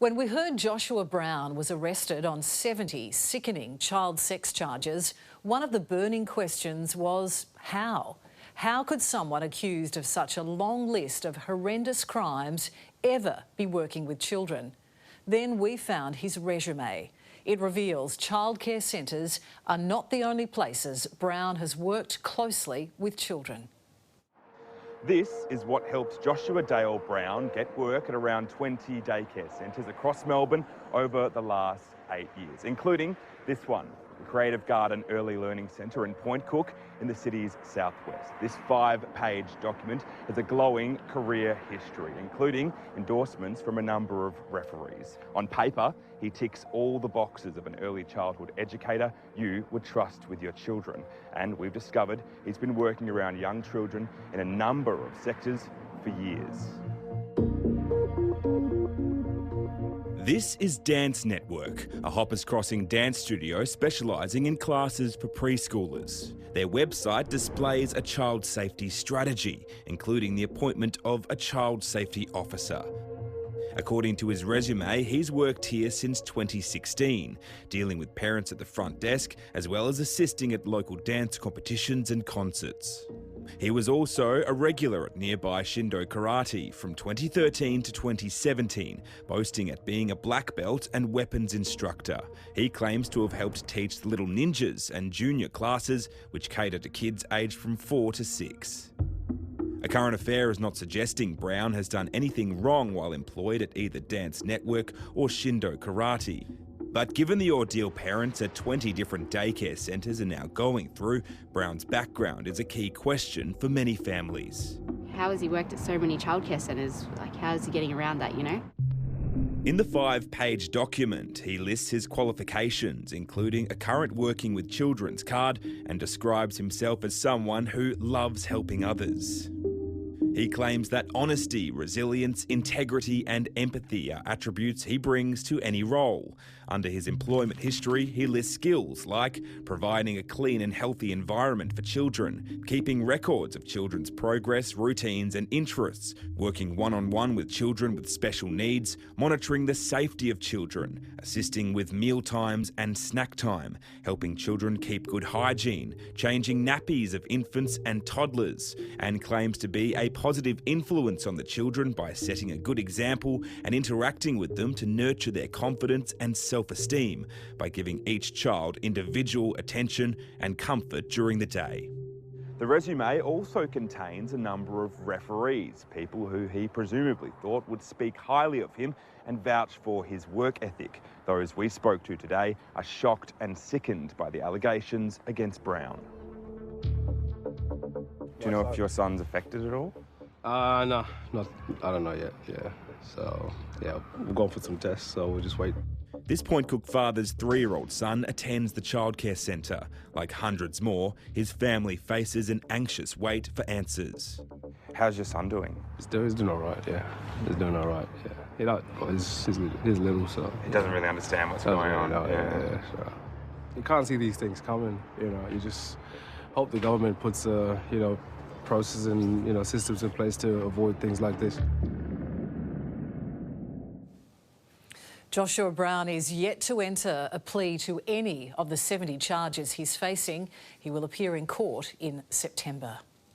When we heard Joshua Brown was arrested on 70 sickening child sex charges, one of the burning questions was how? How could someone accused of such a long list of horrendous crimes ever be working with children? Then we found his resume. It reveals childcare centres are not the only places Brown has worked closely with children. This is what helped Joshua Dale Brown get work at around 20 daycare centres across Melbourne over the last 8 years, including this one, the Creative Garden Early Learning Centre in Point Cook in the city's southwest. This 5-page document has a glowing career history, including endorsements from a number of referees. On paper, he ticks all the boxes of an early childhood educator you would trust with your children. And we've discovered he's been working around young children in a number of sectors for years. This is Dance Network, a Hoppers Crossing dance studio specialising in classes for preschoolers. Their website displays a child safety strategy, including the appointment of a child safety officer. According to his resume, he's worked here since 2016, dealing with parents at the front desk, as well as assisting at local dance competitions and concerts. He was also a regular at nearby Shindo Karate from 2013 to 2017, boasting at being a black belt and weapons instructor. He claims to have helped teach the Little Ninjas and junior classes, which cater to kids aged from 4 to 6. A Current Affair is not suggesting Brown has done anything wrong while employed at either Dance Network or Shindo Karate. But given the ordeal parents at 20 different daycare centres are now going through, Brown's background is a key question for many families. How has he worked at so many childcare centres? Like, how is he getting around that, you know? In the 5-page document, he lists his qualifications, including a current working with children's card, and describes himself as someone who loves helping others. He claims that honesty, resilience, integrity and empathy are attributes he brings to any role. Under his employment history, he lists skills like providing a clean and healthy environment for children, keeping records of children's progress, routines and interests, working one-on-one with children with special needs, monitoring the safety of children, assisting with meal times and snack time, helping children keep good hygiene, changing nappies of infants and toddlers, and claims to be a positive influence on the children by setting a good example and interacting with them to nurture their confidence and self-esteem by giving each child individual attention and comfort during the day. The resume also contains a number of referees, people who he presumably thought would speak highly of him and vouch for his work ethic. Those we spoke to today are shocked and sickened by the allegations against Brown. Do you know if your son's affected at all? No, I don't know yet, yeah. So, yeah, we're going for some tests, so we'll just wait. This Point Cook father's 3-year-old son attends the childcare centre. Like hundreds more, his family faces an anxious wait for answers. How's your son doing? He's doing all right, yeah. He's doing all right, yeah. He's little, so... He doesn't really understand what's going on. Yeah. So, you can't see these things coming, you know. You just hope the government puts, processes and, systems in place to avoid things like this. Joshua Brown is yet to enter a plea to any of the 70 charges he's facing. He will appear in court in September.